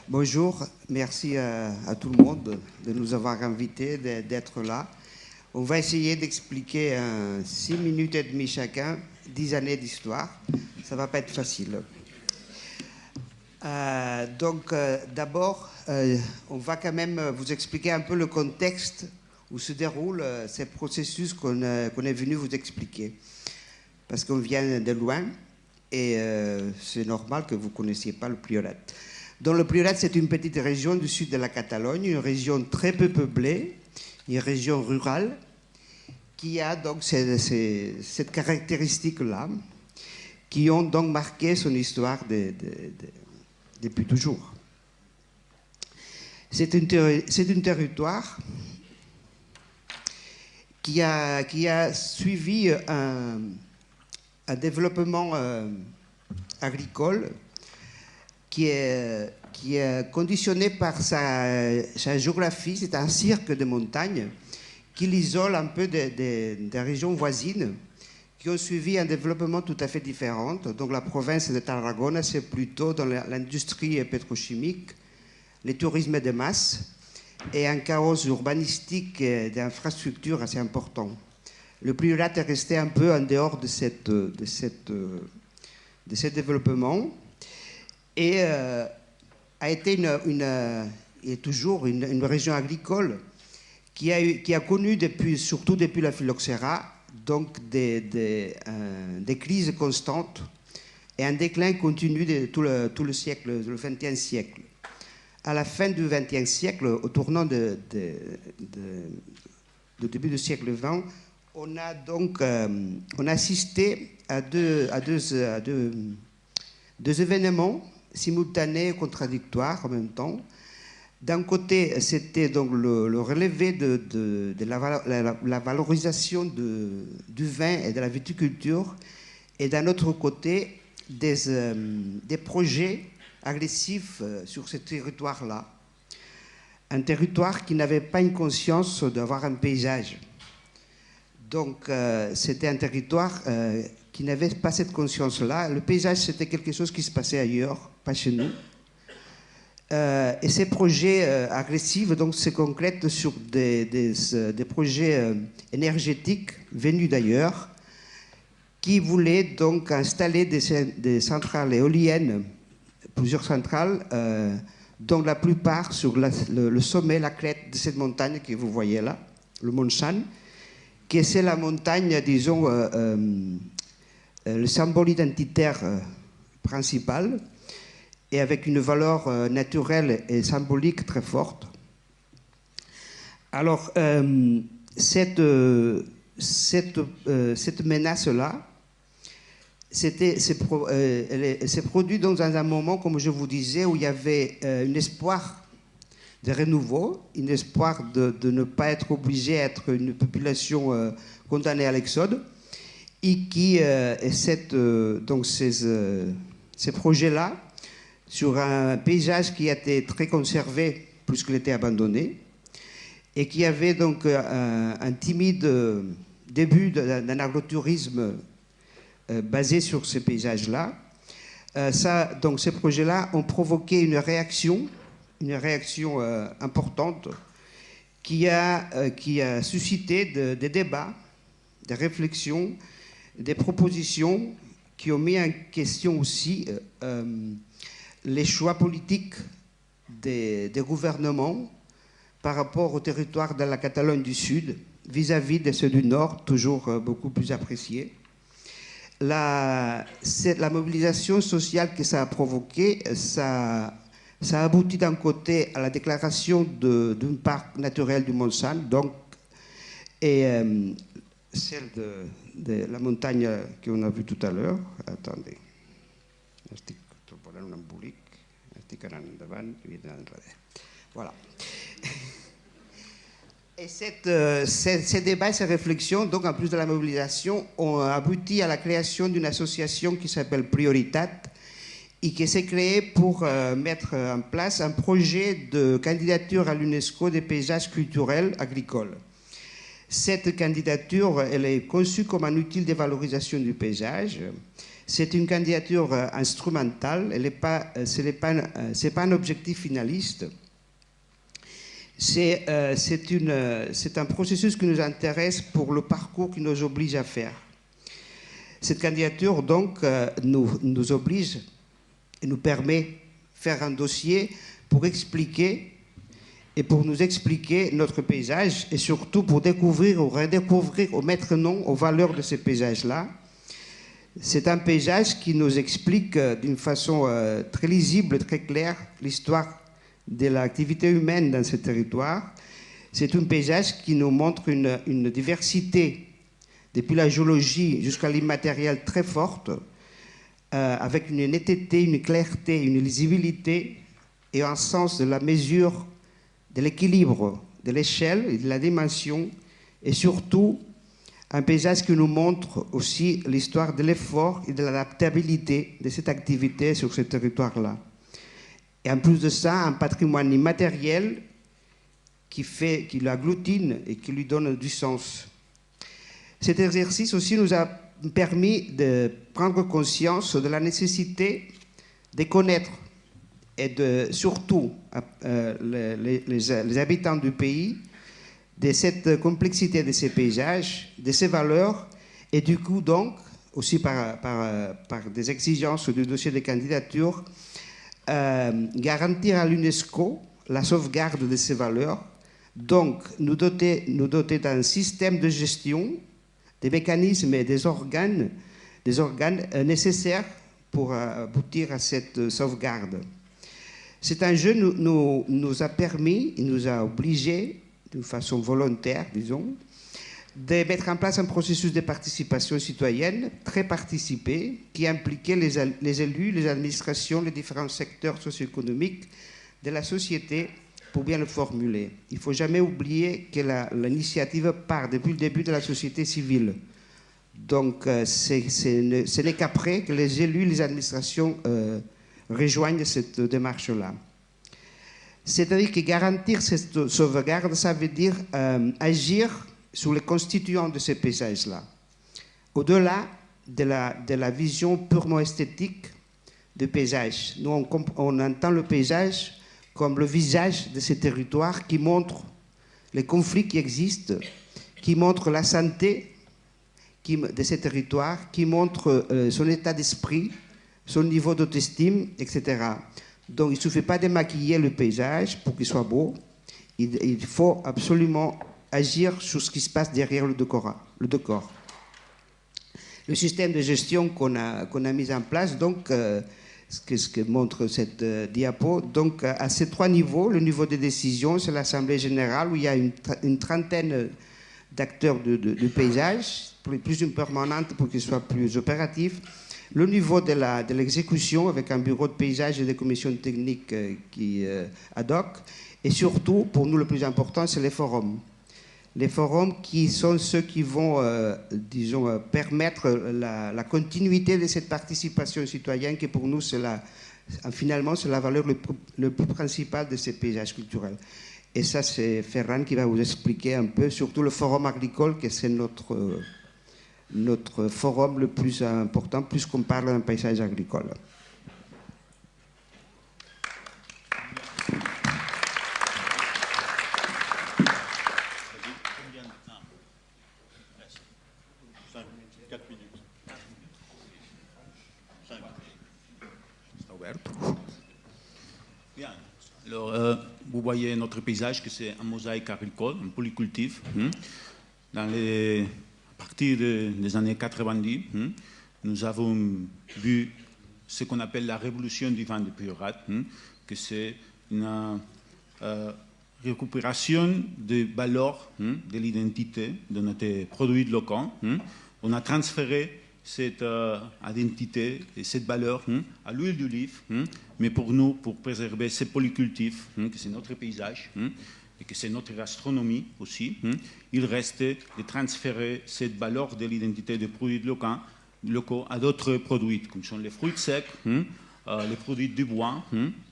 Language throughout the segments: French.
Bonjour, merci à tout le monde de nous avoir invités, d'être là. On va essayer d'expliquer en 6 minutes et demie chacun, 10 années d'histoire. Ça ne va pas être facile. D'abord, on va quand même vous expliquer un peu le contexte où se déroule ces processus qu'on est venu vous expliquer. Parce qu'on vient de loin et c'est normal que vous ne connaissiez pas le Priorat. Donc le Priorat, c'est une petite région du sud de la Catalogne, une région très peu peuplée, une région rurale, qui a donc cette caractéristique-là, qui ont donc marqué son histoire depuis toujours. C'est un territoire qui a suivi un développement agricole qui est conditionné par sa géographie. C'est un cirque de montagnes qui l'isole un peu des régions voisines qui ont suivi un développement tout à fait différent. Donc la province de Tarragona, c'est plutôt dans l'industrie pétrochimique, le tourisme de masse et un chaos urbanistique et d'infrastructures assez important. Le Priorat est resté un peu en dehors de ce développement et a été et toujours une région agricole qui a connu, surtout depuis la phylloxéra, donc des crises constantes et un déclin continu de tout le siècle, le XXe siècle. À la fin du XXe siècle, au tournant du début du siècle XX, on a assisté à deux événements simultanés et contradictoires en même temps. D'un côté, c'était donc le relevé de la valorisation du vin et de la viticulture, et d'un autre côté, des projets agressifs sur ce territoire-là. Un territoire qui n'avait pas une conscience d'avoir un paysage. Donc, c'était un territoire qui n'avait pas cette conscience-là. Le paysage, c'était quelque chose qui se passait ailleurs, pas chez nous. Et ces projets agressifs donc, se concrètent sur des projets énergétiques venus d'ailleurs, qui voulaient donc installer des centrales éoliennes, plusieurs centrales, dont la plupart sur le sommet, la crête de cette montagne que vous voyez là, le Mont Shan, qui c'est la montagne, disons, le symbole identitaire principal, et avec une valeur naturelle et symbolique très forte. Alors, cette menace-là, elle s'est produite dans un moment, comme je vous disais, où il y avait un espoir de renouveau, un espoir de ne pas être obligé à être une population condamnée à l'exode, et donc ces projets-là, sur un paysage qui a été très conservé puisqu'il était abandonné et qui avait donc un timide début d'un agrotourisme basé sur ces paysages-là. Donc ces projets-là ont provoqué une réaction importante qui a suscité des débats, des réflexions, des propositions qui ont mis en question aussi les choix politiques des gouvernements par rapport au territoire de la Catalogne du Sud vis-à-vis de ceux du Nord, toujours beaucoup plus appréciés. La mobilisation sociale que ça a provoquée, ça a abouti d'un côté à la déclaration d'un parc naturel du Mont Shan, donc, et celle de la montagne qu'on a vue tout à l'heure. Attendez. Un embolic, estic anant endavant i anant enrere. Voilà. Et ces débats et ces réflexions, donc en plus de la mobilisation, ont abouti à la création d'une association qui s'appelle Prioritat et qui s'est créée pour mettre en place un projet de candidature à l'UNESCO des paysages culturels agricoles. Cette candidature, elle est conçue comme un outil de valorisation du paysage C'est une candidature instrumentale, ce n'est pas un objectif finaliste. C'est un processus qui nous intéresse pour le parcours qui nous oblige à faire. Cette candidature, donc, nous oblige et nous permet de faire un dossier pour expliquer et pour nous expliquer notre paysage et surtout pour découvrir ou redécouvrir ou mettre nom aux valeurs de ces paysages-là. C'est un paysage qui nous explique d'une façon très lisible, très claire, l'histoire de l'activité humaine dans ce territoire. C'est un paysage qui nous montre une diversité, depuis la géologie jusqu'à l'immatériel, très forte, avec une netteté, une clarté, une lisibilité et un sens de la mesure, de l'équilibre, de l'échelle et de la dimension, et surtout un paysage qui nous montre aussi l'histoire de l'effort et de l'adaptabilité de cette activité sur ce territoire-là. Et en plus de ça, un patrimoine immatériel qui l'agglutine et qui lui donne du sens. Cet exercice aussi nous a permis de prendre conscience de la nécessité de connaître et de surtout les habitants du pays de cette complexité de ces paysages, de ces valeurs, et du coup donc, aussi par des exigences du dossier de candidature, garantir à l'UNESCO la sauvegarde de ces valeurs, donc nous doter d'un système de gestion, des mécanismes et des organes nécessaires pour aboutir à cette sauvegarde. Cet enjeu nous a permis, il nous a obligés, de façon volontaire, disons, de mettre en place un processus de participation citoyenne très participé qui impliquait les élus, les administrations, les différents secteurs socio-économiques de la société, pour bien le formuler. Il ne faut jamais oublier que l'initiative part depuis le début de la société civile. Donc, ce n'est qu'après que les élus, les administrations rejoignent cette démarche-là. C'est-à-dire que garantir cette sauvegarde, ça veut dire agir sur les constituants de ces paysages-là. Au-delà de la vision purement esthétique du paysage, nous on entend le paysage comme le visage de ces territoires qui montre les conflits qui existent, qui montre la santé de ces territoires, qui montre son état d'esprit, son niveau d'auto-estime, etc. Donc il ne suffit pas de maquiller le paysage pour qu'il soit beau, il faut absolument agir sur ce qui se passe derrière le décor. Le système de gestion qu'on a mis en place, donc, ce que montre cette diapo, donc à ces trois niveaux, le niveau de décision, c'est l'Assemblée générale où il y a une trentaine d'acteurs du paysage, plus une permanente pour qu'il soit plus opératif. Le niveau de l'exécution avec un bureau de paysage et des commissions techniques ad hoc. Et surtout, pour nous, le plus important, c'est les forums. Les forums qui sont ceux qui vont, disons, permettre la continuité de cette participation citoyenne qui, pour nous, finalement, c'est la valeur le plus principale de ces paysages culturels. Et ça, c'est Ferran qui va vous expliquer un peu, surtout le forum agricole, que c'est notre forum le plus important, plus qu'on parle d'un paysage agricole. Bien. Alors, vous voyez notre paysage, que c'est un mosaïque agricole, un polycultif. À partir des années 90, nous avons vu ce qu'on appelle la révolution du vin de Priorat, que c'est une récupération des valeurs de l'identité de notre produit local. On a transféré cette identité et cette valeur à l'huile d'olive, mais pour nous, pour préserver ces polycultifs, que c'est notre paysage, et que c'est notre gastronomie aussi, il reste de transférer cette valeur de l'identité des produits locaux à d'autres produits, comme sont les fruits secs, les produits du bois,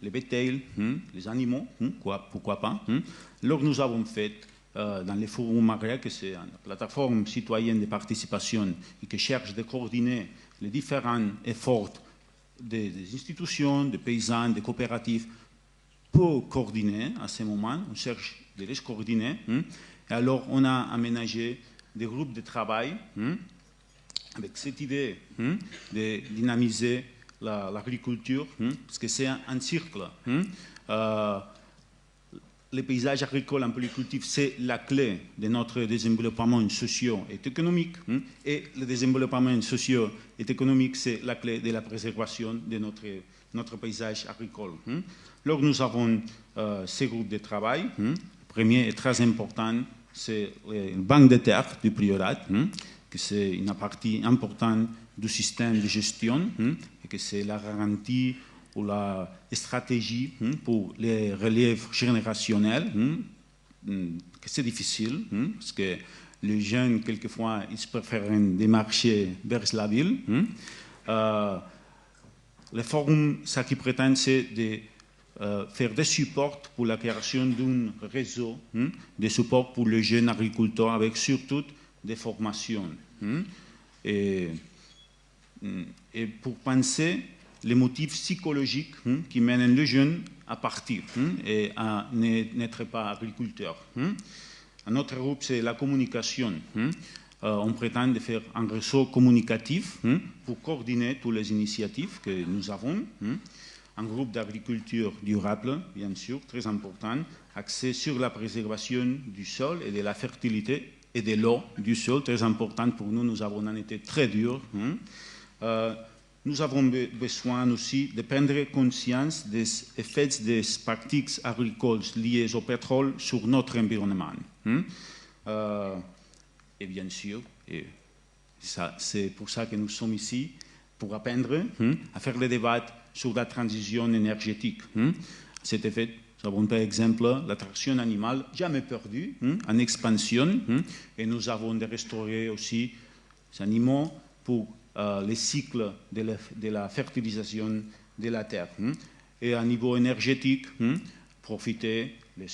les bétails, les animaux, pourquoi pas. Alors nous avons fait dans les forums Maria, que c'est une plateforme citoyenne de participation et qui cherche de coordonner les différents efforts des institutions, des paysans, des coopératives pour coordonner à ce moment. On cherche de les coordonner. Et alors, on a aménagé des groupes de travail avec cette idée de dynamiser l'agriculture, parce que c'est un cercle. Les paysages agricoles en polyculture, c'est la clé de notre développement socio et économique. Et le développement socio et économique, c'est la clé de la préservation de notre paysage agricole. Alors nous avons ces groupes de travail. Le premier est très important, c'est le banque de terre du priorat, que c'est une partie importante du système de gestion, et que c'est la garantie ou la stratégie pour les relèves générationnels, que c'est difficile, parce que les jeunes, quelquefois, ils préfèrent démarcher vers la ville. Le forum, ce qui prétend, c'est de faire des supports pour la création d'un réseau, des supports pour les jeunes agriculteurs, avec surtout des formations. Et pour penser les motifs psychologiques qui mènent les jeunes à partir et à n'être pas agriculteurs. Un autre groupe, c'est la communication. On prétend de faire un réseau communicatif pour coordonner toutes les initiatives que nous avons. Un groupe d'agriculture durable, bien sûr, très important, axé sur la préservation du sol et de la fertilité et de l'eau du sol, très important pour nous. Nous avons un été très dur. Nous avons besoin aussi de prendre conscience des effets des pratiques agricoles liées au pétrole sur notre environnement. Et bien sûr, c'est pour ça que nous sommes ici, pour apprendre à faire le débat sur la transition énergétique. À cet effet, nous avons par exemple la traction animale jamais perdue, en expansion, et nous avons de restaurer aussi les animaux pour les cycles de la fertilisation de la terre. Et à niveau énergétique, profiter le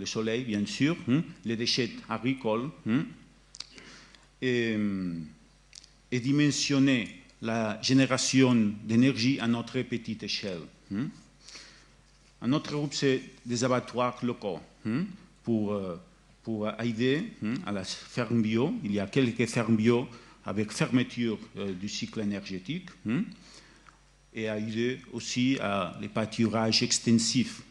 soleil, bien sûr, les déchets agricoles, et dimensionner la génération d'énergie à notre petite échelle. Un autre groupe, c'est des abattoirs locaux pour aider à la ferme bio. Il y a quelques fermes bio avec fermeture du cycle énergétique et aider aussi à les pâturages extensifs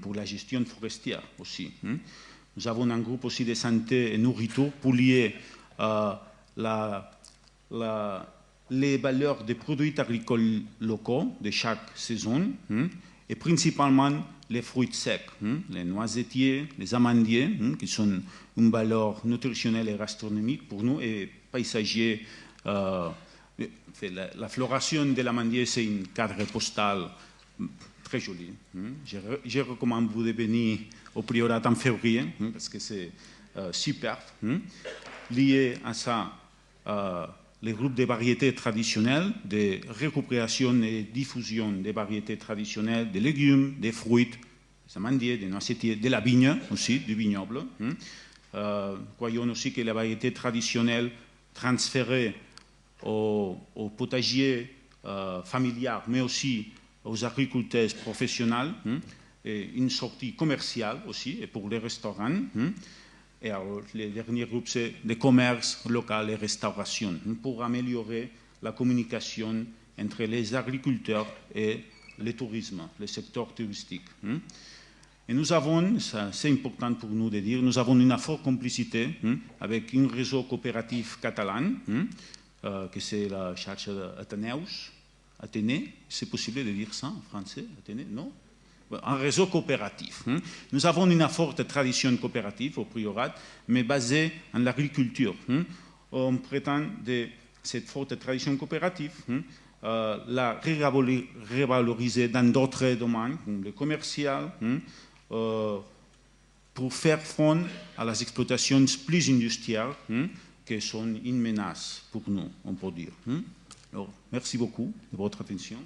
pour la gestion forestière aussi. Nous avons un groupe aussi de santé et nourriture pour lier les valeurs des produits agricoles locaux de chaque saison et principalement les fruits secs, les noisetiers, les amandiers, qui sont une valeur nutritionnelle et gastronomique pour nous et paysager. La floration de l'amandier, c'est un cadre postal très joli. Je recommande vous de venir au Priorat en février parce que c'est super. Lié à ça, les groupes de variétés traditionnelles, de récupération et diffusion des variétés traditionnelles, des légumes, des fruits, des amandiers, des noisetiers, de la vigne aussi, du vignoble. Croyons aussi que les variétés traditionnelles transférées au potager familial, mais aussi aux agriculteurs professionnels, et une sortie commerciale aussi, et pour les restaurants. Et alors, le dernier groupe, c'est le commerce local et restauration, pour améliorer la communication entre les agriculteurs et le tourisme, le secteur touristique. Et nous avons, c'est important pour nous de dire, nous avons une forte complicité avec un réseau coopératif catalan, que c'est la Xarxa d'Ateneus, Athénée, c'est possible de dire ça en français, Athénée, non? Un réseau coopératif. Nous avons une forte tradition coopérative au Priorat, mais basée en l'agriculture. On prétend de cette forte tradition coopérative la revaloriser dans d'autres domaines, comme le commercial, pour faire front à les exploitations plus industrielles qui sont une menace pour nous, on peut dire. Alors, merci beaucoup de votre attention.